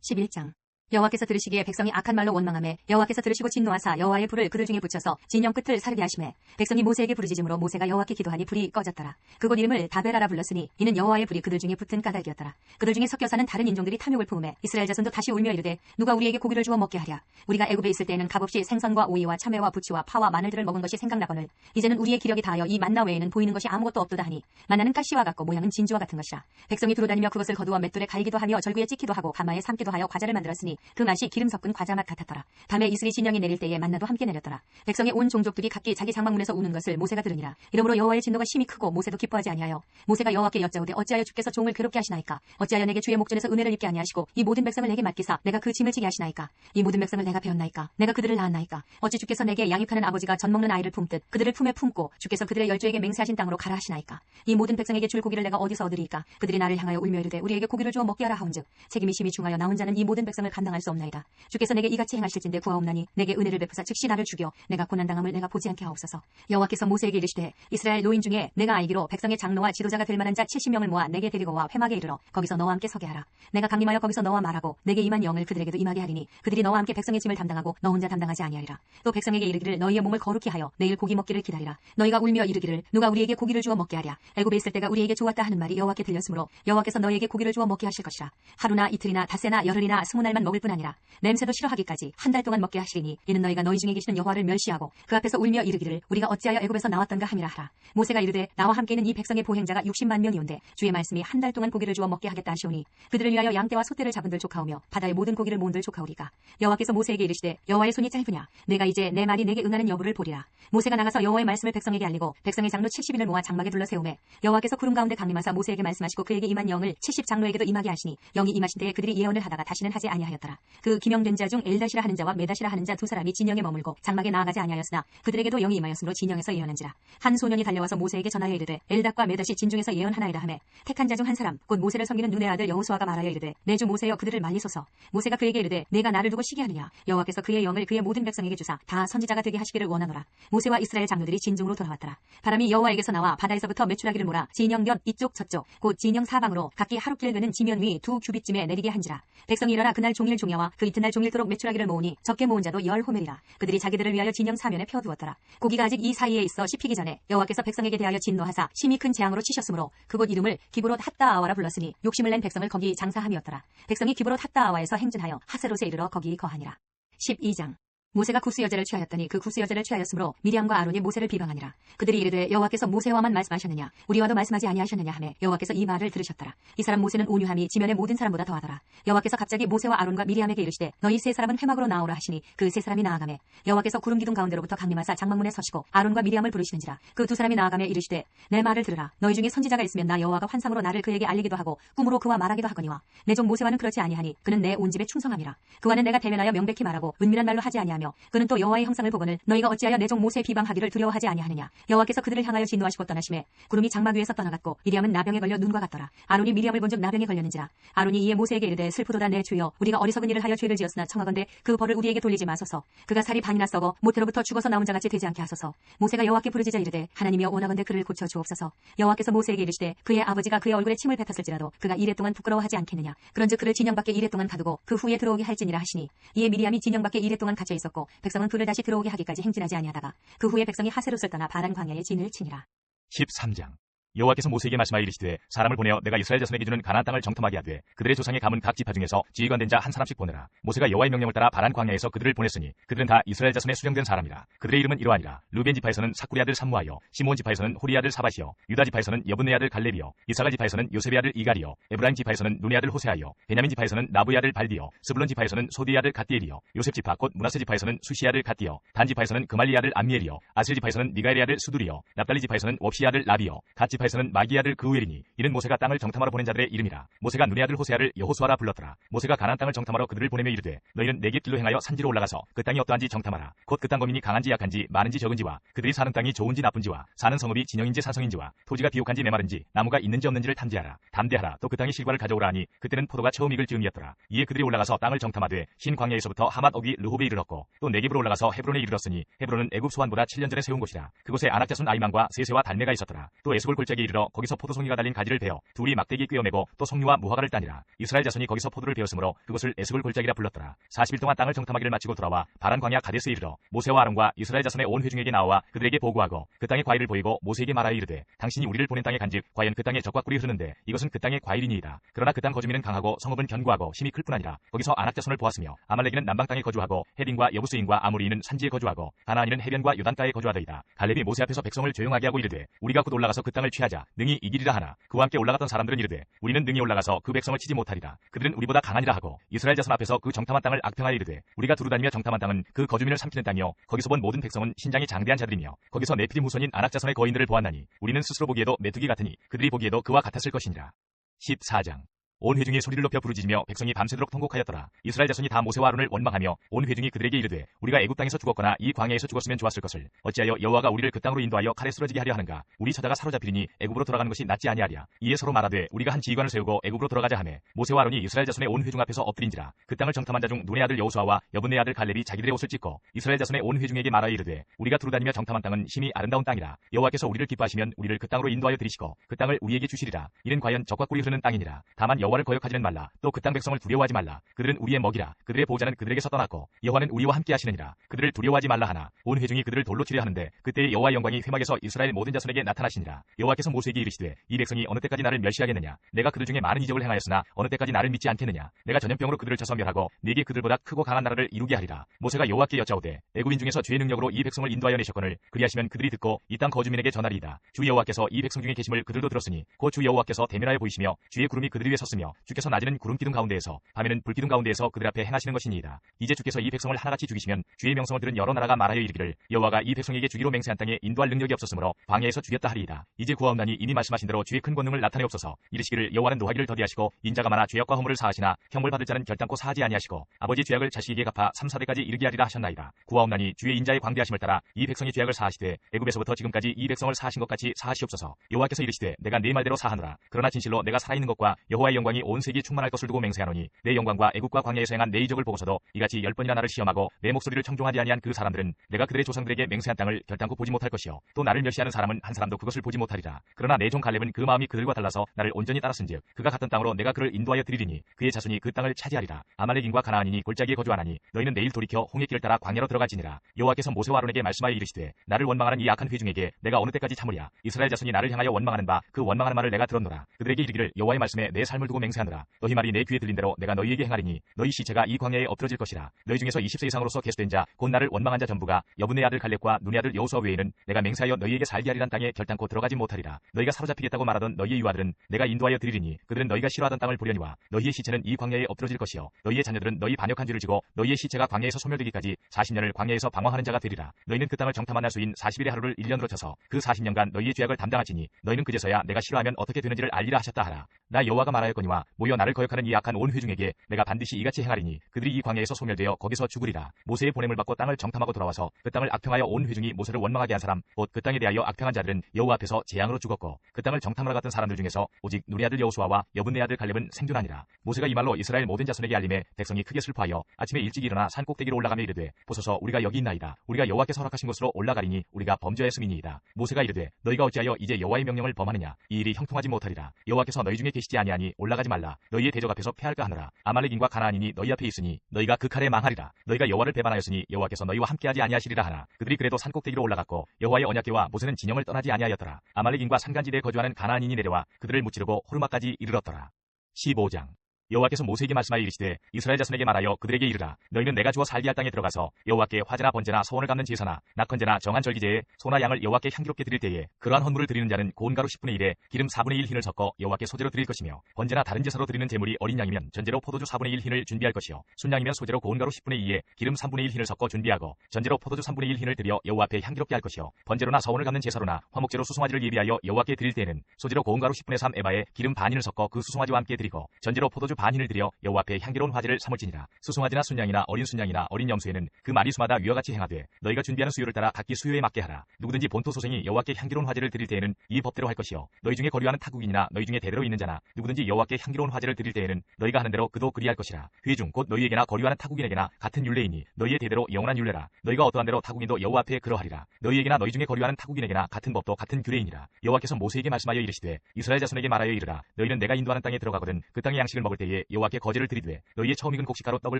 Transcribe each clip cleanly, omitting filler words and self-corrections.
11장 여호와께서 들으시기에 백성이 악한 말로 원망하매 여호와께서 들으시고 진노하사 여호와의 불을 그들 중에 붙여서 진영 끝을 사르게 하시매 백성이 모세에게 부르짖음으로 모세가 여호와께 기도하니 불이 꺼졌더라. 그곳 이름을 다베라라 불렀으니 이는 여호와의 불이 그들 중에 붙은 까닭이었더라. 그들 중에 섞여 사는 다른 인종들이 탐욕을 품으매 이스라엘 자손도 다시 울며 이르되 누가 우리에게 고기를 주어 먹게 하랴. 우리가 애굽에 있을 때에는 값없이 생선과 오이와 참외와 부치와 파와 마늘들을 먹은 것이 생각나거늘 이제는 우리의 기력이 다하여 이 만나 외에는 보이는 것이 아무것도 없도다 하니 만나는 가시와 같고 모양은 진주와 같은 것이라. 백성이 두루다니며 그것을 거두어 맷돌에 갈기도 하며 절구에 찍기도 하고 가마에 삶기도 하여 과자를 만들었으니 그 맛이 기름 섞은 과자 맛 같았더라. 밤에 이슬이 진영이 내릴 때에 만나도 함께 내렸더라. 백성의 온 종족들이 각기 자기 장막문에서 우는 것을 모세가 들으니라. 이러므로 여호와의 진노가 심히 크고 모세도 기뻐하지 아니하여 모세가 여호와께 여짜오되 어찌하여 주께서 종을 괴롭게 하시나이까. 어찌하여 내게 주의 목전에서 은혜를 입게 아니하시고 이 모든 백성을 내게 맡기사 내가 그 짐을 지게 하시나이까. 이 모든 백성을 내가 배웠나이까. 내가 그들을 낳았나이까. 어찌 주께서 내게 양육하는 아버지가 젖 먹는 아이를 품듯 그들을 품에 품고 주께서 그들의 열조에게 맹세하신 땅으로 가라 하시나이까. 이 모든 백성에게 줄 고기를 내가 어디서 얻으리이까. 그들이 나를 향하여 울며 이르되 우리에게 고기를 주어 먹게 하라 하온즉 책임이 심히 중하여 나 혼자는 이 모든 백성을 감당할 수 없나이다. 주께서 내게 이같이 행하실진대 구하옵나니 내게 은혜를 베푸사 즉시 나를 죽여 내가 고난당함을 내가 보지 않게 하옵소서. 여호와께서 모세에게 이르시되 이스라엘 노인 중에 내가 알기로 백성의 장로와 지도자가 될 만한 자 70명을 모아 내게 데리고 와 회막에 이르러 거기서 너와 함께 서게 하라. 내가 강림하여 거기서 너와 말하고 내게 임한 영을 그들에게도 임하게 하리니 그들이 너와 함께 백성의 짐을 담당하고 너 혼자 담당하지 아니하리라. 또 백성에게 이르기를 너희의 몸을 거룩히 하여 내일 고기 먹기를 기다리라. 너희가 울며 이르기를 누가 우리에게 고기를 주어 먹게 하랴. 애굽에 있을 때가 우리에게 좋았다 하는 말이 여호와께 들렸으므로 여호와께서 너희에게 고기를 주어 먹게 하실 것이라. 하루나 이틀이나 닷새나 열흘이나 20날만 먹을 뿐 아니라 냄새도 싫어하기까지 한 달 동안 먹게 하시리니 이는 너희가 너희 중에 계시는 여호와를 멸시하고 그 앞에서 울며 이르기를 우리가 어찌하여 애굽에서 나왔던가 함이라 하라. 모세가 이르되 나와 함께 있는 이 백성의 보행자가 60만 명이온데 주의 말씀이 한 달 동안 고기를 주어 먹게 하겠다 하시오니 그들을 위하여 양떼와 소떼를 잡은들 조카오며 바다의 모든 고기를 모은들 조카오리까. 여호와께서 모세에게 이르시되 여호와의 손이 짧으냐 내가 이제 내 말이 내게 응하는 여부를 보리라. 모세가 나가서 여호와의 말씀을 백성에게 알리고 백성의 장로 70인을 모아 장막에 둘러 세우매 여호와께서 구름 가운데 강림하사 모세에게 말씀하시고 그에게 임한 영을 70 장로에게도 임하게 하시니 영이 임하신 때에 그들이 예언을 하다가 다시는 하지 아니하였더라. 그 기명된 자 중 엘다시라 하는 자와 메다시라 하는 자 두 사람이 진영에 머물고 장막에 나아가지 아니하였으나 그들에게도 영이 임하였으므로 진영에서 예언한지라. 한 소년이 달려와서 모세에게 전하여 이르되 엘닷과 메닷이 진중에서 예언하나이다 하매 택한 자 중 한 사람 곧 모세를 섬기는 눈의 아들 여호수아가 말하여 이르되 내 주 모세여 그들을 말리소서. 모세가 그에게 이르되 내가 나를 두고 시기 하느냐. 여호와께서 그의 영을 그의 모든 백성에게 주사 다 선지자가 되게 하시기를 원하노라. 모세와 이스라엘 장로들이 진중으로 돌아왔더라. 바람이 여호와에게서 나와 바다에서부터 메추라기를 몰아 진영변 이쪽 저쪽 곧 진영 사방으로 각기 하루길 되는 지면 위 2규빗쯤에 내리게 한지라. 백성이 일어나 그날 종일 종야와 그 이튿날 종일토록 메추라기를 모으니 적게 모은 자도 10호멜이라. 그들이 자기들을 위하여 진영 사면에 펴두었더라. 고기가 아직 이 사이에 있어 씹히기 전에 여호와께서 백성에게 대하여 진노하사 심히 큰 재앙으로 치셨으므로 그곳 이름을 기브롯 핫다아와라 불렀으니 욕심을 낸 백성을 거기 장사함이었더라. 백성이 기브롯 핫다아와에서 행진하여 하세롯에 이르러 거기 거하니라. 12장 모세가 구스 여제를 취하였더니 그 구스 여제를 취하였으므로 미리암과 아론이 모세를 비방하니라. 그들이 이르되 여호와께서 모세와만 말씀하셨느냐 우리와도 말씀하지 아니하셨느냐 하매 여호와께서 이 말을 들으셨더라. 이 사람 모세는 온유함이 지면의 모든 사람보다 더하더라. 여호와께서 갑자기 모세와 아론과 미리암에게 이르시되 너희 세 사람은 회막으로 나오라 하시니 그 세 사람이 나아가매 여호와께서 구름 기둥 가운데로부터 강림하사 장막문에 서시고 아론과 미리암을 부르시는지라. 그 두 사람이 나아가매 이르시되 내 말을 들으라. 너희 중에 선지자가 있으면 나 여호와가 환상으로 나를 그에게 알리기도 하고 꿈으로 그와 말하기도 하거니와 내 종 모세와는 그렇지 아니하니 그는 내 온 집에 충성함이라. 그와는 내가 대면하여 명백히 말하고 은밀한 말로 하지 아니하며 그는 또 여호와의 형상을 보거늘 너희가 어찌하여 내 종 모세의 비방하기를 두려워하지 아니하느냐. 여호와께서 그들을 향하여 진노하시고 떠나심에 구름이 장막 위에서 떠나갔고 미리암은 나병에 걸려 눈과 같더라. 아론이 미리암을 본즉 나병에 걸렸는지라. 아론이 이에 모세에게 이르되 슬프도다 내 주여 우리가 어리석은 일을 하여 죄를 지었으나 청하건대 그 벌을 우리에게 돌리지 마소서. 그가 살이 반이나 썩어 모태로부터 죽어서 나온 자같이 되지 않게 하소서. 모세가 여호와께 부르짖어 이르되 하나님이여 원하건대 그를 고쳐 주옵소서. 여호와께서 모세에게 이르시되 그의 아버지가 그의 얼굴에 침을 뱉었을지라도 그가 이랫동안 부끄러워하지 않겠느냐. 그런즉 그를 진영 밖에 이랫동안 가두고 그 후에 들어오게 할지니라 하시니 이에 미리암이 진영 밖에 이랫동안 갇혀 있었고 백성은 그를 다시 들어오게 하기까지 행진하지 아니하다가 그 후에 백성이 하세롯을 떠나 바란 광야에 진을 치니라. 13장 여호와께서 모세에게 말씀하여 이르시되 사람을 보내어 내가 이스라엘 자손에게 주는 가나안 땅을 정탐하게 하되 그들의 조상의 가문 각 지파 중에서 지휘관 된 자 한 사람씩 보내라. 모세가 여호와의 명령을 따라 바란 광야에서 그들을 보냈으니 그들은 다 이스라엘 자손의 수령된 사람이라. 그들의 이름은 이러하니라. 르벤 지파에서는 사쿠리 아들 삼무하여 시므온 지파에서는 호리 아들 사밧이여 유다 지파에서는 여분네 아들 갈렙이여 이사갈 지파에서는 요셉의 아들 이갈이여 에브라임 지파에서는 눈의 아들 호세하여 베냐민 지파에서는 나부의 아들 발디여 스불론 지파에서는 소디의 아들 갓디엘이여 요셉 지파 곧 므낫세 지파에서는 수시의 아들 갓디여 단 지파에서는 그말리의 아들 암미엘이여 아셀 지파에서는 미가엘의 아들 수두리여 납달리 지파에서는 옵시의 아들 라비여 갓 지파에서는 마기의 아들 그우엘이니 이는 모세가 땅을 정탐하러 보낸 자들의 이름이라. 모세가 눈의 아들 호세아를 여호수아라 불렀더라. 모세가 가나안 땅을 정탐하러 그들을 보내며 이르되 너희는 내게 길로 행하여 산지로 올라가서 그 땅이 어떠한지 정탐하라. 곧 그 땅 거민이 강한지 약한지 많은지 적은지와 그들이 사는 땅이 좋은지 나쁜지와 사는 성읍이 진영인지 사성인지와 토지가 비옥한지 메마른지 나무가 있는지 없는지를 탐지하라. 담대하라. 또 그 땅의 실과를 가져오라 하니 그때는 포도가 처음 익을 즈음이었더라. 이에 그들이 올라가서 땅을 정탐하되 흰 광야에서부터 하맛 어기 르홉에 이르렀고 또 네겝으로 올라가서 헤브론에 이르렀으니 헤브론은 애굽 소환보다 7년 전에 세운 곳이라. 그곳에 아낙 자손 아이만과 세세와 달메가 있었더라. 또 에스골 골짜기 골짜기에 이르러 거기서 포도송이가 달린 가지를 베어 둘이 막대기 꿰어매고 또 석류와 무화과를 따니라. 이스라엘 자손이 거기서 포도를 베었으므로 그것을 에스골 골짜기라 불렀더라. 40일 동안 땅을 정탐하기를 마치고 돌아와 바란 광야 가데스에 이르러 모세와 아론과 이스라엘 자손의 온 회중에게 나와 그들에게 보고하고 그 땅의 과일을 보이고 모세에게 말하여 이르되 당신이 우리를 보낸 땅에 간즉 과연 그 땅에 적과 꿀이 흐르는데 이것은 그 땅의 과일이니이다. 그러나 그 땅 거주민은 강하고 성읍은 견고하고 심이 클 뿐 아니라 거기서 아낙 자손을 보았으며 아말렉이는 남방 땅에 거주하고 헤딘과 여부스인과 아모리인은 산지에 거주하고 가나안인은 해변과 요단가에 거주하더이다. 갈렙이 모세 앞에서 백성을 조용하게 하고 이르되 우리가 곧 올라가서 그 땅을 취하자 능히 이기리라 하나 그와 함께 올라갔던 사람들은 이르되 우리는 능히 올라가서 그 백성을 치지 못하리라. 그들은 우리보다 강하니라 하고 이스라엘 자손 앞에서 그 정탐한 땅을 악평하여 이르되 우리가 두루다니며 정탐한 땅은 그 거주민을 삼키는 땅이요 거기서 본 모든 백성은 신장이 장대한 자들이며 거기서 네피림 후손인 아낙 자손의 거인들을 보았나니 우리는 스스로 보기에도 메뚜기 같으니 그들이 보기에도 그와 같았을 것이니라. 14장 온 회중이 소리를 높여 부르짖으며 백성이 밤새도록 통곡하였더라. 이스라엘 자손이 다 모세와 아론을 원망하며 온 회중이 그들에게 이르되 우리가 애굽 땅에서 죽었거나 이 광야에서 죽었으면 좋았을 것을 어찌하여 여호와가 우리를 그 땅으로 인도하여 칼에 쓰러지게 하려 하는가. 우리 처자가 사로잡히리니 애굽으로 돌아가는 것이 낫지 아니하랴. 이에 서로 말하되 우리가 한 지휘관을 세우고 애굽으로 돌아가자 하매 모세와 아론이 이스라엘 자손의 온 회중 앞에서 엎드린지라. 그 땅을 정탐한 자 중 눈의 아들 여호수아와 여분의 아들 갈렙이 자기들의 옷을 찢고 이스라엘 자손의 온 회중에게 말하여 이르되 우리가 두루다니며 정탐한 땅은 심히 아름다운 땅이라. 여호와께서 우리를 기뻐하시면 우리를 그 땅으로 인도하여 들이시고 그 땅을 우리에게 주시리라. 이는 과연 적과 꿀이 흐르는 땅이니라. 다만 여호와를 거역하지는 말라. 또 그 땅 백성을 두려워하지 말라. 그들은 우리의 먹이라. 그들의 보호자는 그들에게서 떠났고 여호와는 우리와 함께 하시느니라. 그들을 두려워하지 말라 하나 온 회중이 그들을 돌로 치려 하는데 그때의 여호와의 영광이 회막에서 이스라엘 모든 자손에게 나타나시니라. 여호와께서 모세에게 이르시되 이 백성이 어느 때까지 나를 멸시하겠느냐. 내가 그들 중에 많은 이적을 행하였으나 어느 때까지 나를 믿지 않겠느냐. 내가 전염병으로 그들을 쳐서 멸하고 네게 그들보다 크고 강한 나라를 이루게 하리라. 모세가 여호와께 여짜오되 애굽인 중에서 주의 능력으로 이 백성을 인도하여 내셨거늘 그리하시면 그들이 듣고 이 땅 거주민에게 전하리이다. 주 여호와께서 이 백성 중에 계심을 그들도 들었으니 곧 주 여호와께서 대면하여 보이시며 주의 구름이 그들 위에 섰으며 주께서 낮에는 구름 기둥 가운데에서 밤에는 불기둥 가운데에서 그들 앞에 행하시는 것이니이다. 이제 주께서 이 백성을 하나같이 죽이시면 주의 명성을 들은 여러 나라가 말하여 이르기를 여호와가 이 백성에게 주기로 맹세한 땅에 인도할 능력이 없었으므로 광야에서 죽였다 하리이다. 이제 구하옵나니 이미 말씀하신 대로 주의 큰 권능을 나타내옵소서. 이르시기를 여호와는 노하기를 더디하시고 인자가 많아 죄악과 허물을 사하시나 형벌 받을 자는 결단코 사하지 아니하시고 아버지 죄악을 자식에게 갚아 3, 4대까지 이르게 하리라 하셨나이다. 구하옵나니 주의 인자의 광대하심을 따라 이 백성이 죄악을 사하시되 애굽에서부터 지금까지 이 백성을 사하신 것 같이 사하시옵소서. 여호와께서 이르시되 내가 네 말대로 사하노라. 그러나 진실로 내가 살아있는 것과 여호와의 영광이 온 세계에 충만할 것을 두고 맹세하노니 내 영광과 애굽과 광야에서 행한 내 이적을 보고서도 이같이 10번이나 나를 시험하고 내 목소리를 청종하지 아니한 그 사람들은 내가 그들의 조상들에게 맹세한 땅을 결단코 보지 못할 것이요 또 나를 멸시하는 사람은 한 사람도 그것을 보지 못하리라. 그러나 내 종 갈렙은 그 마음이 그들과 달라서 나를 온전히 따랐은즉 그가 갔던 땅으로 내가 그를 인도하여 드리리니 그의 자손이 그 땅을 차지하리라. 아말렉인과 가나안인이 골짜기에 거주하나니 너희는 내일 돌이켜 홍해길을 따라 광야로 들어갈지니라. 여호와께서 모세와 아론에게 말씀하여 이르시되 나를 원망하는 이 악한 회중에게 내가 어느 때까지 참으랴. 이스라엘 자손이 나를 향하여 원망하는 바 그 원망하는 말을 내가 들었노라. 그들에게 이르기를 여호와의 말씀에 내 삶을 두고 맹세하노라. 너희 말이 내 귀에 들린 대로 내가 너희에게 행하리니 너희 시체가 이 광야에 엎드러질 것이라. 너희 중에서 20세 이상으로서 계수된 자 곧 나를 원망한 자 전부가 여분의 아들 갈렙과 눈의 아들 여호수아 외에는 내가 맹세하여 너희에게 살게 하리란 땅에 결단코 들어가지 못하리라. 너희가 사로잡히겠다고 말하던 너희의 유아들은 내가 인도하여 드리리니 그들은 너희가 싫어하던 땅을 보려니와 너희의 시체는 이 광야에 엎드러질 것이요 너희의 자녀들은 너희 반역한 죄를 지고 너희의 시체가 광야에서 소멸되기까지 40년을 광야에서 방황하는 자가 되리라. 너희는 그 땅을 정탐한 날수인 40일의 하루를 1년으로 쳐서 그 40년간 너희의 죄악을 담당하지니 너희는 그제서야 내가 싫어하면 어떻게 되는지를 알리라 하셨다 하라. 나 여호와가 말하였거니와 모여 나를 거역하는 이 악한 온 회중에게 내가 반드시 이같이 행하리니 그들이 이 광야에서 소멸되어 거기서 죽으리라. 모세의 보냄을 받고 땅을 정탐하고 돌아와서 그 땅을 악평하여 온 회중이 모세를 원망하게 한 사람 곧 그 땅에 대하여 악평한 자들은 여호와 앞에서 재앙으로 죽었고 그 땅을 정탐하러 갔던 사람들 중에서 오직 눈의 아들 여호수아와 여분의 아들 갈렙은 생존하니라. 모세가 이 말로 이스라엘 모든 자손에게 알림해 백성이 크게 슬퍼하여 아침에 일찍 일어나 산 꼭대기로 올라가며 이르되 보소서 우리가 여기 있나이다. 우리가 여호와께서 허락하신 곳으로 올라가리니 우리가 범죄하였음이니이다. 모세가 이르되 너희가 어찌하여 이제 여호와의 명령을 범하느냐. 이 일이 형통하지 못하리라. 여호와께서 너희 중에 계시지 아니하니 올라가지 말라. 너희의 대적 앞에서 패할까 하노라. 아말렉인과 가나안인이 너희 앞에 있으니 너희가 그 칼에 망하리라. 너희가 여호와를 배반하였으니 여호와께서 너희와 함께하지 아니하시리라 하나. 그들이 그래도 산 꼭대기로 올라갔고 여호와의 언약궤와 모세는 진영을 떠나지 아니하였더라. 아말렉인과 산간지대에 거주하는 가나안인이 내려와 그들을 무찌르고 호르마까지 이르렀더라. 15장 여호와께서 모세에게 말씀하여 이르시되 이스라엘 자손에게 말하여 그들에게 이르라. 너희는 내가 주어 살게 할 땅에 들어가서 여호와께 화제나 번제나 소원을 갚는 제사나 낙헌제나 정한 절기제에 소나 양을 여호와께 향기롭게 드릴 때에 그러한 헌물을 드리는 자는 고운 가루 10분의 1에 기름 4분의 1 흰을 섞어 여호와께 소제로 드릴 것이며 번제나 다른 제사로 드리는 제물이 어린 양이면 전제로 포도주 4분의 1 흰을 준비할 것이요 순양이면 소제로 고운 가루 10분의 2에 기름 3분의 1 흰을 섞어 준비하고 전제로 포도주 3분의 1 흰을 드려 여호와 앞에 향기롭게 할 것이요 번제로나 서원을 갚는 제사로나 화목제로 수송아지를 예비하여 여호와께 드릴 때에는 소제로 고운 가루 10분의 3 에바에 기름 반 흰을 섞어 그 수송아지와 함께 드리고 전제로 포도주 반흰을 들여 여호와 앞에 향기로운 화제를 삼을지니라. 수송아지나 순양이나 어린 순양이나 어린 염소에는 그 마리수마다 위와 같이 행하되 너희가 준비하는 수요를 따라 각기 수요에 맞게 하라. 누구든지 본토 소생이 여호와께 향기로운 화제를 드릴 때에는 이 법대로 할 것이요 너희 중에 거류하는 타국인이나 너희 중에 대대로 있는 자나 누구든지 여호와께 향기로운 화제를 드릴 때에는 너희가 하는 대로 그도 그리할 것이라. 회중 곧 너희에게나 거류하는 타국인에게나 같은 율례이니 너희의 대대로 영원한 율례라. 너희가 어떠한 대로 타국인도 여호와 앞에 그러하리라. 너희에게나 너희 중에 거류하는 타국인에게나 같은 법도 같은 규례이니라. 여호와께서 모세에게 말씀하여 이르시되 이스라엘 자손에게 말하여 이르라. 너희는 내가 인도하는 땅에 들어가거든 그 땅의 양식을 먹을 때에 여호와께 거제를 드리되 너희의 처음 익은 곡식가루 떡을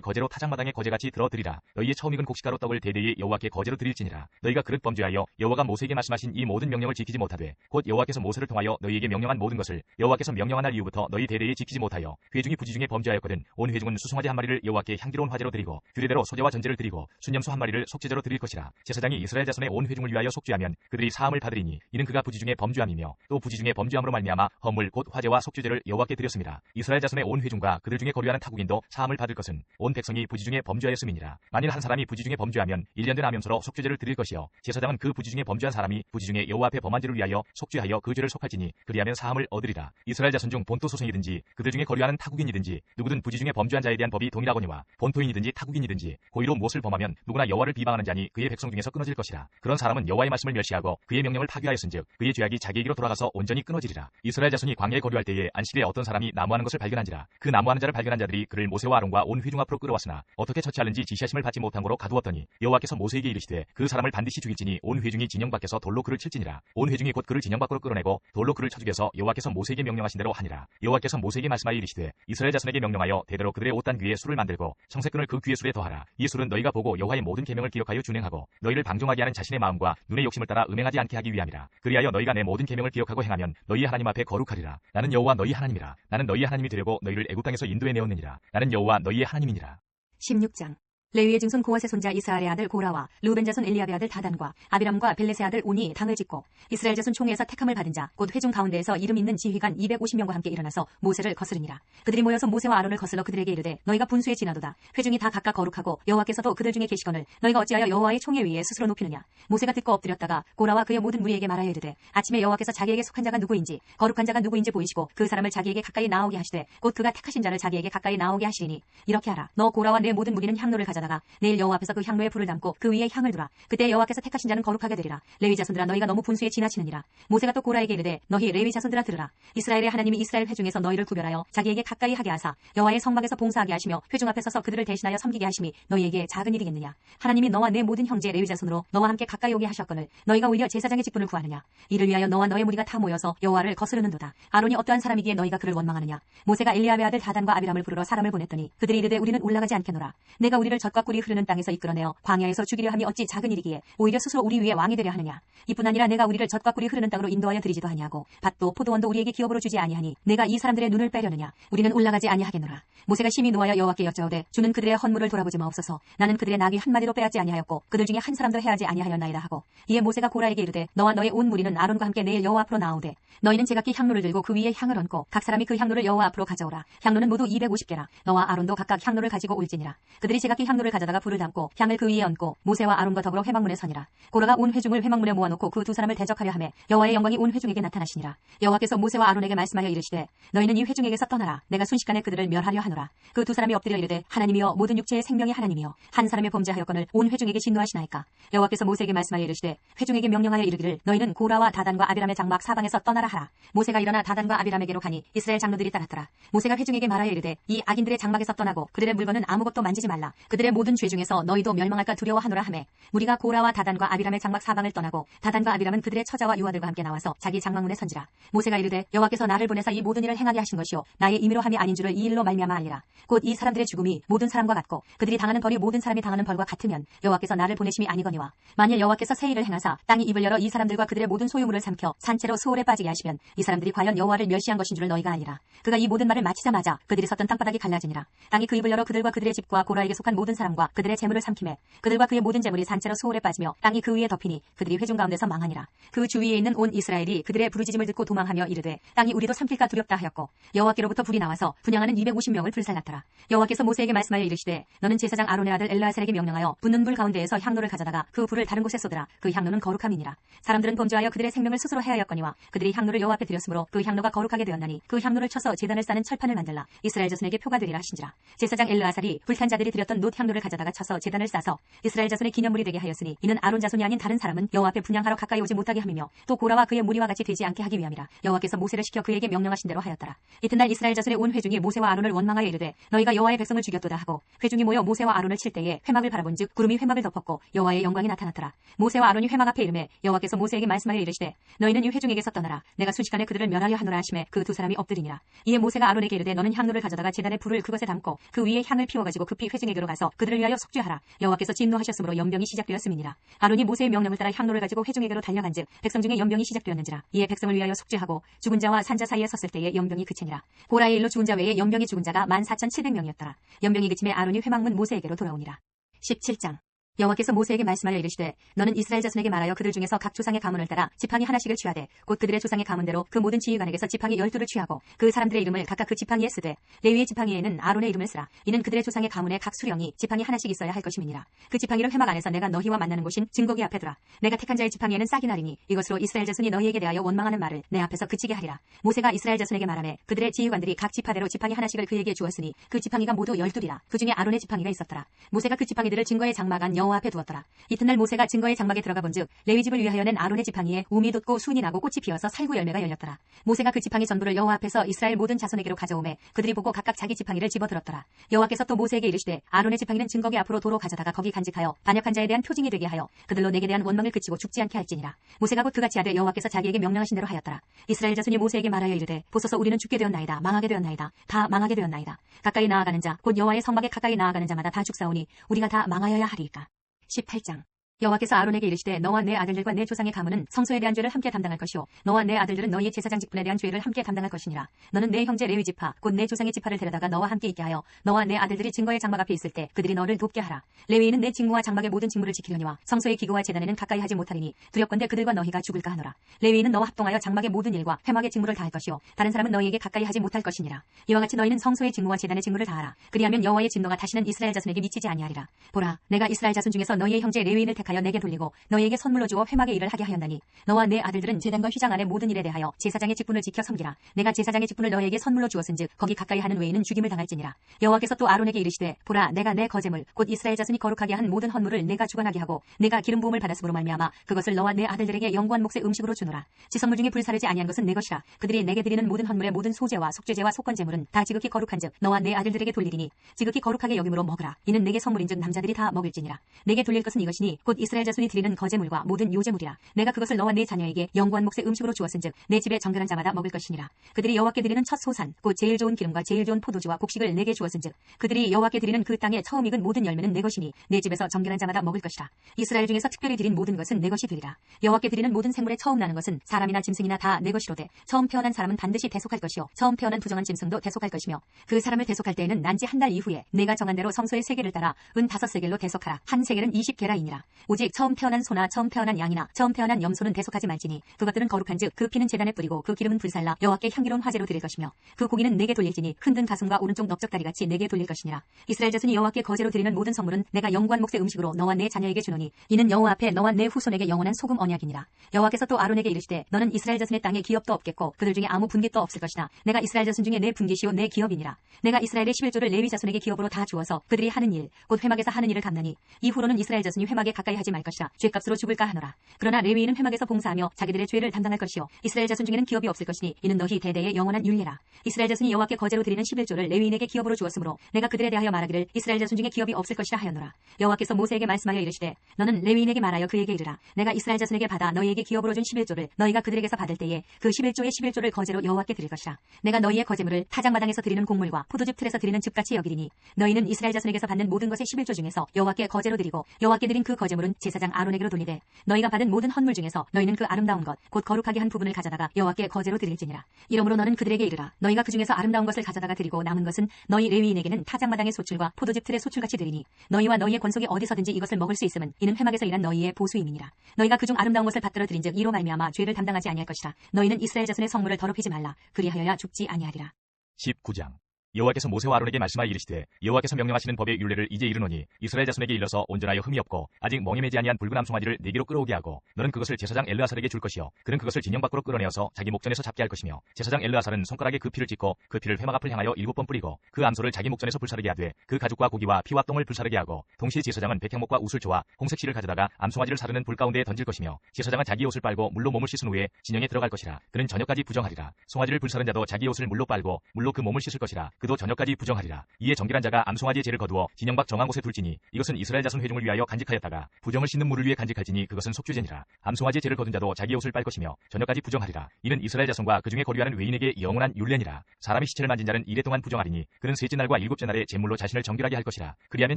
거제로 타작마당에 거제같이 들어드리라. 너희의 처음 익은 곡식가루 떡을 대대에 여호와께 거제로 드릴지니라. 너희가 그릇 범죄하여 여호와가 모세에게 말씀하신 이 모든 명령을 지키지 못하되 곧 여호와께서 모세를 통하여 너희에게 명령한 모든 것을 여호와께서 명령한 날 이후부터 너희 대대에 지키지 못하여 회중이 부지 중에 범죄하였거든 온 회중은 수송아지 한 마리를 여호와께 향기로운 화제로 드리고 규례대로 소제와 전제를 드리고 순염소 한 마리를 속죄제로 드릴 것이라. 제사장이 이스라엘 자손의 온 회중을 위하여 속죄하면 그들이 사함을 받으리니 이는 그가 부지 중에 범죄함이며 또 부지 중에 범죄함으로 말미암아 헌물 곧 화제와 속죄제를 여호와께 드렸습니다. 이스라엘 자손의 온 회중과 그들 중에 거류하는 타국인도 사함을 받을 것은 온 백성이 부지 중에 범죄하였음이니라. 만일 한 사람이 부지 중에 범죄하면 1년 된 암염소로 속죄제를 드릴 것이요 제사장은 그 부지 중에 범죄한 사람이 부지 중에 여호와 앞에 범한 죄를 위하여 속죄하여 그 죄를 속할지니 그리하면 사함을 얻으리라. 이스라엘 자손 중 본토 소생이든지 그들 중에 거류하는 타국인이든지 누구든 부지 중에 범죄한 자에 대한 법이 동일하거니와 본토인이든지 타국인이든지 고의로 무엇을 범하면 누구나 여호와를 비방하는 자니 그의 백성 중에서 끊어질 것이라. 그런 사람은 여호와의 말씀을 멸시하고 그의 명령을 파괴하였은즉 그의 죄악이 자기에게로 돌아가서 온전히 끊어지리라. 이스라엘 자손이 광야에 거류할 때에 안식일에 어떤 사람이 나무하는 것을 발견한지라. 그 나무하는 자를 발견한 자들이 그를 모세와 아론과 온 회중 앞으로 끌어왔으나 어떻게 처치하는지 지시하심을 받지 못한 거로 가두었더니 여호와께서 모세에게 이르시되 그 사람을 반드시 죽일지니 온 회중이 진영 밖에서 돌로 그를 칠지니라. 온 회중이 곧 그를 진영 밖으로 끌어내고 돌로 그를 쳐 죽여서 여호와께서 모세에게 명령하신 대로 하니라. 여호와께서 모세에게 말씀하여 이르시되 이스라엘 자손에게 명령하여 대대로 그들의 옷단 귀에 술을 만들고 청색끈을 그 귀의 술에 더하라. 이 술은 너희가 보고 여호와의 모든 계명을 기억하여 준행하고 너희를 방종하게 하는 자신의 마음과 눈의 욕심을 따라 음행하지 않게 하기 위함이라. 그리하여 너희가 내 모든 계명을 기억하고 행하면 너희의 하나님 앞에 거룩하리라. 나는 여호와 너희 하나님이라. 나는 너희의 하나님이 되려고 너희를 애굽 땅에서 인도해 내었느니라. 나는 여호와 너희의 하나님이니라. 16장 레위의 증손 고핫의 손자 이스라엘의 아들 고라와 루벤 자손 엘리압의 아들 다단과 아비람과 벨렛의 아들 온이 당을 짓고 이스라엘 자손 총회에서 택함을 받은 자 곧 회중 가운데에서 이름 있는 지휘관 250명과 함께 일어나서 모세를 거스르니라. 그들이 모여서 모세와 아론을 거슬러 그들에게 이르되 너희가 분수에 지나도다. 회중이 다 각각 거룩하고 여호와께서도 그들 중에 계시거늘 너희가 어찌하여 여호와의 총회 위에 스스로 높이느냐. 모세가 듣고 엎드렸다가 고라와 그의 모든 무리에게 말하여 이르되 아침에 여호와께서 자기에게 속한 자가 누구인지 거룩한 자가 누구인지 보이시고 그 사람을 자기에게 가까이 나오게 하시되 곧 그가 택하신 자를 자기에게 가까이 나오게 하시리니 이렇게 하라. 너 고라와 내 모든 무리는 향로를 가져다가 내일 여호와 앞에서 그 향로에 불을 담고 그 위에 향을 두라. 그때 여호와께서 택하신 자는 거룩하게 되리라. 레위 자손들아 너희가 너무 분수에 지나치느니라. 모세가 또 고라에게 이르되 너희 레위 자손들아 들으라. 이스라엘의 하나님이 이스라엘 회중에서 너희를 구별하여 자기에게 가까이 하게 하사 여호와의 성막에서 봉사하게 하시며 회중 앞에 서서 그들을 대신하여 섬기게 하심이 너희에게 작은 일이겠느냐. 하나님이 너와 내 모든 형제 레위 자손으로 너와 함께 가까이 오게 하셨거늘 너희가 오히려 제사장의 직분을 구하느냐. 이를 위하여 너와 너의 무리가 다 모여서 여호와를 거스르는도다. 아론이 어떠한 사람이기에 너희가 그를 원망하느냐. 모세가 엘리압의 아들 다단과 아비람을 부르러 사람을 보냈더니 그들이 이르되 우리는 올라가지 않겠노라. 내가 우리를 젖과 꿀이 흐르는 땅에서 이끌어내어 광야에서 죽이려 함이 어찌 작은 일이기에 오히려 스스로 우리 위에 왕이 되려 하느냐. 이뿐 아니라 내가 우리를 젖과 꿀이 흐르는 땅으로 인도하여 드리지도 아니하고 밭도 포도원도 우리에게 기업으로 주지 아니하니 내가 이 사람들의 눈을 빼려느냐. 우리는 올라가지 아니하겠노라. 모세가 심히 노하여 여호와께 여짜오되 주는 그들의 헌물을 돌아보지 마옵소서. 나는 그들의 나귀 한 마리도 빼앗지 아니하였고 그들 중에 한 사람도 해하지 아니하였나이다 하고 이에 모세가 고라에게 이르되 너와 너의 온 무리는 아론과 함께 내일 여호와 앞으로 나오되 너희는 제각기 향로를 들고 그 위에 향을 얹고 각 사람이 그 향로를 여호와 앞으로 가져오라. 향로는 모두 250개라. 너와 아론도 각각 향로를 가지고 올지니라. 그들이 제각기 향로를 가져다가 불을 담고 향을 그 위에 얹고 모세와 아론과 더불어 회막문에 서니라. 고라가 온 회중을 회막문에 모아놓고 그 두 사람을 대적하려 하매 여호와의 영광이 온 회중에게 나타나시니라. 여호와께서 모세와 아론에게 말씀하여 이르시되 너희는 이 회중에게서 떠나라. 내가 순식간에 그들을 멸하려 하노라. 그 두 사람이 엎드려 이르되 하나님이여 모든 육체의 생명의 하나님이여 한 사람의 범죄하였거늘 온 회중에게 진노하시나이까. 여호와께서 모세에게 말씀하여 이르시되 회중에게 명령하여 이르기를 너희는 고라와 다단과 아비람의 장막 사방에서 떠나라 하라. 모세가 일어나 다단과 아비람에게로 가니 이스라엘 장로들이 따랐더라. 모세가 회중에게 말하여 이르되 이 악인들의 장막에서 떠나고 그들의 물건은 아무것도 만지지 말라. 그들의 모든 죄 중에서 너희도 멸망할까 두려워하노라 하매 무리가 고라와 다단과 아비람의 장막 사방을 떠나고 다단과 아비람은 그들의 처자와 유아들과 함께 나와서 자기 장막문에 선지라. 모세가 이르되 여호와께서 나를 보내사 이 모든 일을 행하게 하신 것이요 나의 임의로 함이 아닌 줄을 이 일로 말미암아 알리라. 곧 이 사람들의 죽음이 모든 사람과 같고 그들이 당하는 벌이 모든 사람이 당하는 벌과 같으면 여호와께서 나를 보내심이 아니거니와 만일 여호와께서 새 일을 행하사 땅이 입을 열어 이 사람들과 그들의 모든 소유물을 삼켜 산채로 수월에 빠지게 하시면 이 사람들이 과연 여호와를 멸시한 것인 줄을 너희가 알리라. 그가 이 모든 말을 마치자마자 그들이 섰던 땅바닥이 갈라지니라. 땅이 그 입을 열어 그들과 그들의 집과 고라에게 속한 모든 모든 사람과 그들의 재물을 삼키매 그들과 그의 모든 재물이 산채로 수월에 빠지며 땅이 그 위에 덮이니 그들이 회중 가운데서 망하니라. 그 주위에 있는 온 이스라엘이 그들의 부르짖음을 듣고 도망하며 이르되 땅이 우리도 삼킬까 두렵다 하였고 여호와께로부터 불이 나와서 분향하는 250명을 불살랐더라. 여호와께서 모세에게 말씀하여 이르시되 너는 제사장 아론의 아들 엘르아살에게 명령하여 붙는 불 가운데에서 향로를 가져다가 그 불을 다른 곳에 쏟으라. 그 향로는 거룩함이니라. 사람들은 범죄하여 그들의 생명을 스스로 해하였거니와 그들이 향로를 여호와 앞에 드렸으므로 그 향로가 거룩하게 되었나니 그 향로를 쳐서 제단을 싸는 철판을 만들라. 이스라엘 자손에게 표가 되리라 하신지라. 제사장 엘르아살이 불탄 자들이 드렸던 놋 향로를 가져다가 쳐서 제단을 싸서 이스라엘 자손의 기념물이 되게 하였으니 이는 아론 자손이 아닌 다른 사람은 여호와 앞에 분향하러 가까이 오지 못하게 함이며 또 고라와 그의 무리와 같이 되지 않게 하기 위함이라. 여호와께서 모세를 시켜 그에게 명령하신 대로 하였더라. 이튿날 이스라엘 자손의 온 회중이 모세와 아론을 원망하여 이르되 너희가 여호와의 백성을 죽였도다 하고 회중이 모여 모세와 아론을 칠 때에 회막을 바라본즉 구름이 회막을 덮었고 여호와의 영광이 나타났더라. 모세와 아론이 회막 앞에 이르매 여호와께서 모세에게 말씀하여 이르시되 너희는 이 회중에게서 떠나라. 내가 순식간에 그들을 멸하려 하노라 하시매 그 두 사람이 엎드리니라. 이에 모세가 아론에게 이르되 너는 향로를 가져다가 제단의 불을 그것에 담고 그 위에 향을 피워가지고 급히 회중에게로 가서 그들을 위하여 속죄하라. 여호와께서 진노하셨으므로 연병이 시작되었음이니라. 아론이 모세의 명령을 따라 향로를 가지고 회중에게로 달려간즉 백성 중에 연병이 시작되었는지라. 이에 백성을 위하여 속죄하고 죽은 자와 산자 사이에 섰을 때에 연병이 그치니라. 고라의 일로 죽은 자 외에 연병이 죽은 자가 14,700명이었더라. 연병이 그침에 아론이 회막문 모세에게로 돌아오니라. 17장 여호와께서 모세에게 말씀하여 이르시되 너는 이스라엘 자손에게 말하여 그들 중에서 각 조상의 가문을 따라 지팡이 하나씩을 취하되 곧 그들의 조상의 가문대로 그 모든 지휘관에게서 지팡이 12를 취하고 그 사람들의 이름을 각각 그 지팡이에 쓰되 레위의 지팡이에는 아론의 이름을 쓰라. 이는 그들의 조상의 가문의 각 수령이 지팡이 하나씩 있어야 할 것임이니라. 그 지팡이를 회막 안에서 내가 너희와 만나는 곳인 증거기 앞에 두라. 내가 택한 자의 지팡이에는 싹이 나리니 이것으로 이스라엘 자손이 너희에게 대하여 원망하는 말을 내 앞에서 그치게 하리라. 모세가 이스라엘 자손에게 말하매 그들의 지휘관들이 각 지파대로 지팡이 하나씩을 그에게 주었으니 그 지팡이가 모두 12이라. 그 중에 아론의 지팡이가 있었더라. 모세가 그 지팡이들을 증거의 장막 안 여호와 앞에 두었더라. 이튿날 모세가 증거의 장막에 들어가 본즉 레위 집을 위하여 낸 아론의 지팡이에 우미 돋고 순이 나고 꽃이 피어서 살구 열매가 열렸더라. 모세가 그 지팡이 전부를 여호와 앞에서 이스라엘 모든 자손에게로 가져오매 그들이 보고 각각 자기 지팡이를 집어들었더라. 여호와께서 또 모세에게 이르시되 아론의 지팡이는 증거기 앞으로 도로 가져다가 거기 간직하여 반역한 자에 대한 표징이 되게 하여 그들로 내게 대한 원망을 그치고 죽지 않게 할지니라. 모세가 곧 그같이 하되 여호와께서 자기에게 명령하신 대로 하였더라. 이스라엘 자손이 모세에게 말하여 이르되 보소서 우리는 죽게 되었나이다. 망하게 되었나이다. 다 망하게 되었나이다. 가까이 나아가는 자 곧 여호와의 성막에 가까이 나아가는 자마다 다 죽사오니 우리가 다 망하여야 하리이까. 18장 여호와께서 아론에게 이르시되 너와 내 아들들과 내 조상의 가문은 성소에 대한 죄를 함께 담당할 것이요 너와 내 아들들은 너희의 제사장 직분에 대한 죄를 함께 담당할 것이니라. 너는 내 형제 레위 지파 곧 내 조상의 지파를 데려다가 너와 함께 있게 하여 너와 내 아들들이 증거의 장막 앞에 있을 때 그들이 너를 돕게 하라. 레위인은 내 직무와 장막의 모든 직무를 지키려니와 성소의 기구와 제단에는 가까이 하지 못하리니 두렵건대 그들과 너희가 죽을까 하노라. 레위인은 너와 합동하여 장막의 모든 일과 회막의 직무를 다할 것이요 다른 사람은 너희에게 가까이 하지 못할 것이니라. 이와 같이 너희는 성소의 직무와 제단의 직무를 다하라. 그리하면 여호와의 진노가 다시는 이스라엘 자손에게 미치지 아니하리라. 보라 내가 이스라엘 자손 중에서 너희의 형제 레위인을 택하여 내게 돌리고 너희에게 선물로 주어 회막의 일을 하게 하였나니 너와 내 아들들은 제단과 휘장 안의 모든 일에 대하여 제사장의 직분을 지켜 섬기라. 내가 제사장의 직분을 너희에게 선물로 주었은즉 거기 가까이 하는 외에는 죽임을 당할지니라. 여호와께서 또 아론에게 이르시되 보라 내가 내 거제물 곧 이스라엘 자손이 거룩하게 한 모든 헌물을 내가 주관하게 하고 내가 기름 부음을 받았으므로 말미암아 그것을 너와 내 아들들에게 영구한 몫의 음식으로 주노라. 지성물 중에 불사르지 아니한 것은 내 것이라. 그들이 내게 드리는 모든 헌물의 모든 소제와 속죄제와 속건제물은 다 지극히 거룩한즉 너와 내 아들들에게 돌리리니 지극히 거룩하게 여김으로 먹으라. 이는 내게 선물인즉 남자들이 다 먹을지니라. 내게 돌릴 것은 이것이니 곧 이스라엘 자손이 드리는 거제물과 모든 요제물이라. 내가 그것을 너와 네 자녀에게 영구한 몫의 음식으로 주었은즉 내 집에 정결한 자마다 먹을 것이니라. 그들이 여호와께 드리는 첫 소산 곧 제일 좋은 기름과 제일 좋은 포도주와 곡식을 내게 주었은즉 그들이 여호와께 드리는 그 땅에 처음 익은 모든 열매는 내 것이니 내 집에서 정결한 자마다 먹을 것이라. 이스라엘 중에서 특별히 드린 모든 것은 내 것이 되리라. 여호와께 드리는 모든 생물에 처음 나는 것은 사람이나 짐승이나 다 내 것이로되 처음 태어난 사람은 반드시 대속할 것이요 처음 태어난 부정한 짐승도 대속할 것이며 그 사람을 대속할 때에는 난지 한 달 이후에 내가 정한 대로 성소의 세겔을 따라 은 5세겔로 대속하라. 한 세겔은 20게라이니라. 오직 처음 태어난 소나 처음 태어난 양이나 처음 태어난 염소는 대속하지 말지니 그것들은 거룩한즉 그 피는 제단에 뿌리고 그 기름은 불살라 여호와께 향기로운 화제로 드릴 것이며 그 고기는 내게 돌릴지니 흔든 가슴과 오른쪽 넓적다리같이 내게 돌릴 것이니라. 이스라엘 자손이 여호와께 거제로 드리는 모든 선물은 내가 영구한 몫의 음식으로 너와 내 자녀에게 주노니 이는 여호와 앞에 너와 내 후손에게 영원한 소금 언약이니라. 여호와께서 또 아론에게 이르시되 너는 이스라엘 자손의 땅에 기업도 없겠고 그들 중에 아무 분깃도 없을 것이나 내가 이스라엘 자손 중에 내 분깃이요 내 기업이니라. 내가 이스라엘의 11조를 레위 자손에게 기업으로 다 주어서 그들이 하는 일 곧 회막에서 하는 일을 갚나니 이후로는 이스라엘 자손이 회막에 가까이 하지 말 것이라. 죄값으로 죽을까 하노라. 그러나 레위인은 회막에서 봉사하며 자기들의 죄를 담당할 것이요 이스라엘 자손 중에는 기업이 없을 것이니 이는 너희 대대의 영원한 율례라. 이스라엘 자손이 여호와께 거제로 드리는 11조를 레위인에게 기업으로 주었으므로 내가 그들에 대하여 말하기를 이스라엘 자손 중에 기업이 없을 것이라 하였노라. 여호와께서 모세에게 말씀하여 이르시되 너는 레위인에게 말하여 그에게 이르라. 내가 이스라엘 자손에게 받아 너희에게 기업으로 준 11조를 너희가 그들에게서 받을 때에 그 11조의 11조를 거제로 여호와께 드릴 것이라. 내가 너희의 거제물을 타작마당에서 드리는 곡물과 포도즙 틀에서 드리는 즙같이 여기리니 너희는 이스라엘 자손에게서 받는 모든 것의 11조 중에서 여호와께 거제로 드리고 여호와께 드린 그 거제물은 재물은 제사장 아론에게로 돌리되 너희가 받은 모든 헌물 중에서 너희는 그 아름다운 것 곧 거룩하게 한 부분을 가져다가 여호와께 거제로 드릴지니라. 이러므로 너는 그들에게 이르라. 너희가 그 중에서 아름다운 것을 가져다가 드리고 남은 것은 너희 레위인에게는 타작마당의 소출과 포도즙 틀의 소출같이 드리니 너희와 너희의 권속이 어디서든지 이것을 먹을 수 있음은 이는 회막에서 일한 너희의 보수임이니라. 너희가 그중 아름다운 것을 받들어 드린즉 이로 말미암아 죄를 담당하지 아니할 것이라. 너희는 이스라엘 자손의 성물을 더럽히지 말라. 그리하여야 죽지 아니하리라. 19장. 여호와께서 모세와 아론에게 말씀하여 이르시되 여호와께서 명령하시는 법의 율례를 이제 이르노니 이스라엘 자손에게 일러서 온전하여 흠이 없고 아직 멍에 매지 아니한 붉은 암송아지를 네개로 끌어오게 하고 너는 그것을 제사장 엘르아살에게 줄 것이요 그는 그것을 진영 밖으로 끌어내어서 자기 목전에서 잡게 할 것이며 제사장 엘르아살은 손가락에 그 피를 찍고 그 피를 회막 앞을 향하여 7번 뿌리고 그 암소를 자기 목전에서 불사르게 하되 그 가죽과 고기와 피와 똥을 불사르게 하고 동시에 제사장은 백향목과 우슬초와 홍색 실을 가져다가 암송아지를 사르는 불 가운데에 던질 것이며 제사장은 자기 옷을 빨고 물로 몸을 씻은 후에 진영에 들어갈 것이라. 그는 저녁까지 부정하리라. 송아지를 불사른 자도 자기 옷을 물로 빨고 물로 그 몸을 씻을 것이라. 그도 저녁까지 부정하리라. 이에 정결한 자가 암송아지의 죄를 거두어 진영 밖 정한 곳에 둘지니 이것은 이스라엘 자손 회중을 위하여 간직하였다가 부정을 씻는 물을 위해 간직할지니 그것은 속죄제니라. 암송아지의 죄를 거둔 자도 자기 옷을 빨 것이며 저녁까지 부정하리라. 이는 이스라엘 자손과 그 중에 거류하는 외인에게 영원한 율례니라. 사람이 시체를 만진 자는 이래 동안 부정하리니 그는 셋째 날과 일곱째 날에 제물로 자신을 정결하게 할 것이라. 그리하면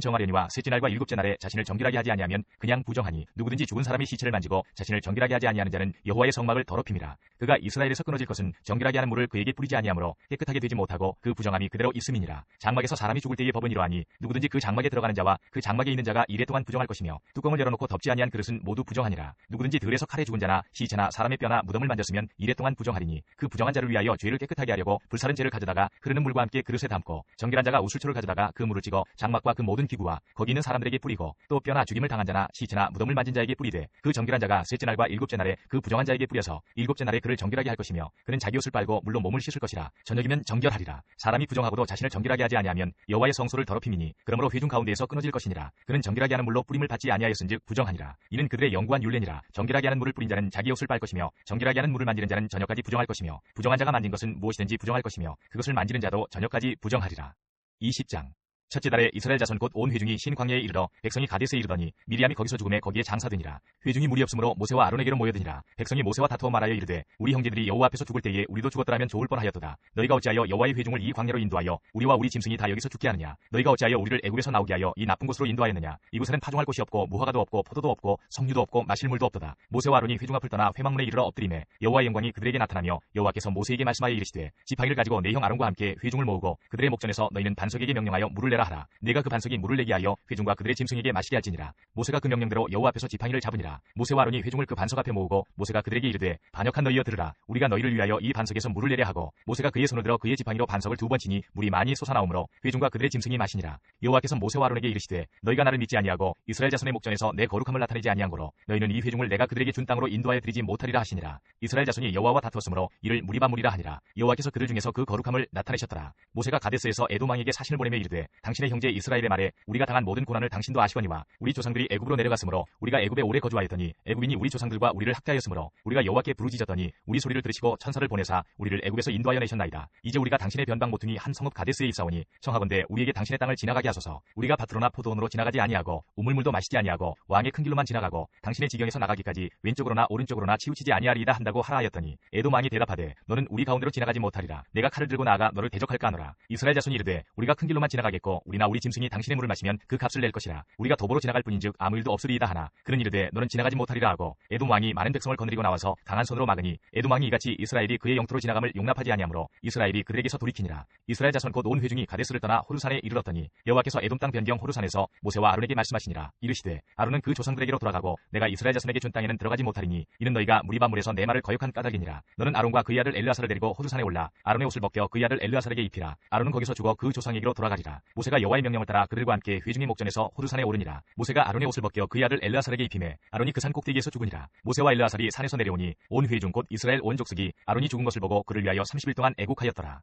정하려니와 셋째 날과 일곱째 날에 자신을 정결하게 하지 아니하면 그냥 부정하니 누구든지 죽은 사람이 시체를 만지고 자신을 정결하게 하지 아니하는 자는 여호와의 성막을 더럽힘이라. 그가 이스라엘에서 끊어질 것은 정결하게 하는 물을 그에게 뿌리지 아니하므로 깨끗하게 되지 못하고 그 부정함이 그대로 있음이니라. 장막에서 사람이 죽을 때의 법은 이러하니 누구든지 그 장막에 들어가는 자와 그 장막에 있는 자가 이래 동안 부정할 것이며 뚜껑을 열어놓고 덮지 아니한 그릇은 모두 부정하니라. 누구든지 들에서 칼에 죽은 자나 시체나 사람의 뼈나 무덤을 만졌으면 이래 동안 부정하리니 그 부정한 자를 위하여 죄를 깨끗하게 하려고 불사른 재를 가져다가 흐르는 물과 함께 그릇에 담고 정결한 자가 우슬초를 가져다가 그 물을 찍어 장막과 그 모든 기구와 거기 있는 사람들에게 뿌리고 또 뼈나 죽임을 당한 자나 시체나 무덤을 만진 자에게 뿌리되 그 정결한 자가 셋째 날과 일곱째 날에 그 부정한 자에게 뿌려서 일곱째 날에 그를 정결하게 할 것이며 그는 자기 옷을 빨고 물로 몸을 씻을 것이라. 저녁이면 정결하리라. 사람이 부정하고도 자신을 정결하게 하지 아니하면 여호와의 성소를 더럽힘이니 그러므로 회중 가운데에서 끊어질 것이니라. 그는 정결하게 하는 물로 뿌림을 받지 아니하였은즉 부정하니라. 이는 그들의 영구한 율례니라. 정결하게 하는 물을 뿌린 자는 자기 옷을 빨 것이며 정결하게 하는 물을 만지는 자는 저녁까지 부정할 것이며 부정한 자가 만진 것은 무엇이든지 부정할 것이며 그것을 만지는 자도 저녁까지 부정하리라. 20장. 첫째 달에 이스라엘 자손 곧 온 회중이 신 광야에 이르러 백성이 가데스에 이르더니 미리암이 거기서 죽음에 거기에 장사되니라. 회중이 무리 없으므로 모세와 아론에게로 모여드니라. 백성이 모세와 다투어 말하여 이르되 우리 형제들이 여호와 앞에서 죽을 때에 우리도 죽었더라면 좋을 뻔하였도다. 너희가 어찌하여 여호와의 회중을 이 광야로 인도하여 우리와 우리 짐승이 다 여기서 죽게 하느냐. 너희가 어찌하여 우리를 애굽에서 나오게 하여 이 나쁜 곳으로 인도하였느냐. 이곳에는 파종할 곳이 없고 무화과도 없고 포도도 없고 석류도 없고 마실 물도 없도다. 모세와 아론이 회중 앞을 떠나 회막문에 이르러 엎드리매 여호와의 영광이 그들에게 나타나며 여호와께서 모세에게 말씀하여 이르시되 지팡이를 가지고 내 형 아론과 함께 회중을 모으고 그들의 목전에서 너희는 반석에게 명령하여 물을 내라 하라. 내가 그 반석이 물을 내게 하여 회중과 그들의 짐승에게 마시게 할지니라. 모세가 그 명령대로 여호와 앞에서 지팡이를 잡으니라. 모세와 아론이 회중을 그 반석 앞에 모으고 모세가 그들에게 이르되 반역한 너희여 들으라. 우리가 너희를 위하여 이 반석에서 물을 내려 하고 모세가 그의 손을 들어 그의 지팡이로 반석을 2번 치니 물이 많이 솟아나오므로 회중과 그들의 짐승이 마시니라. 여호와께서 모세와 아론에게 이르시되 너희가 나를 믿지 아니하고 이스라엘 자손의 목전에서 내 거룩함을 나타내지 아니한 거로 너희는 이 회중을 내가 그들에게 준 땅으로 인도하여 드리지 못하리라 하시니라. 이스라엘 자손이 여호와와 다투었으므로 이를 무리바무리라 하니라. 여호와께서 그들 중에서 그 거룩함을 나타내셨더라. 모세가 가데스에서 에돔 왕에게 사신을 보내며 이르되 당신의 형제 이스라엘의 말에 우리가 당한 모든 고난을 당신도 아시거니와 우리 조상들이 애굽으로 내려갔으므로 우리가 애굽에 오래 거주하였더니 애굽인이 우리 조상들과 우리를 학대하였으므로 우리가 여호와께 부르짖었더니 우리 소리를 들으시고 천사를 보내사 우리를 애굽에서 인도하여 내셨나이다. 이제 우리가 당신의 변방 모퉁이 한 성읍 가데스에 입사오니 청하건대 우리에게 당신의 땅을 지나가게 하소서. 우리가 밭으로나 포도원으로 지나가지 아니하고 우물물도 마시지 아니하고 왕의 큰 길로만 지나가고 당신의 지경에서 나가기까지 왼쪽으로나 오른쪽으로나 치우치지 아니하리이다 한다고 하라 하였더니 에돔 왕이 대답하되 너는 우리 가운데로 지나가지 못하리라. 내가 칼을 들고 나아가 너를 대적할까 하노라. 이스라엘 자손이 이르되 우리가 큰 길로만 지나가겠고 우리나 우리 짐승이 당신의 물을 마시면 그 값을 낼 것이라. 우리가 도보로 지나갈 뿐인즉 아무 일도 없으리이다 하나 그는 이르되 너는 지나가지 못하리라 하고 에돔 왕이 많은 백성을 거느리고 나와서 강한 손으로 막으니 에돔 왕이 이같이 이스라엘이 그의 영토로 지나감을 용납하지 아니하므로 이스라엘이 그들에게서 돌이키니라. 이스라엘 자손 곧 온 회중이 가데스를 떠나 호르산에 이르렀더니 여호와께서 에돔 땅 변경 호르산에서 모세와 아론에게 말씀하시니라. 이르시되 아론은 그 조상들에게로 돌아가고 내가 이스라엘 자손에게 준 땅에는 들어가지 못하리니 이는 너희가 무리바물에서 내 말을 거역한 까닭이니라. 너는 아론과 그의 아들 엘르아살을 데리고 호르산에 올라 아론의 옷을 벗겨 그의 아들 엘르아살에게 입히라. 아론은 거기서 죽어 그 조상에게로 돌아가리라. 모세가 여호와의 명령을 따라 그들과 함께 회중의 목전에서 호르산에 오르니라. 모세가 아론의 옷을 벗겨 그의 아들 엘르아살에게 입히매 아론이 그 산 꼭대기에서 죽으니라. 모세와 엘르아살이 산에서 내려오니 온 회중 곧 이스라엘 온 족속이 아론이 죽은 것을 보고 그를 위하여 30일 동안 애곡하였더라.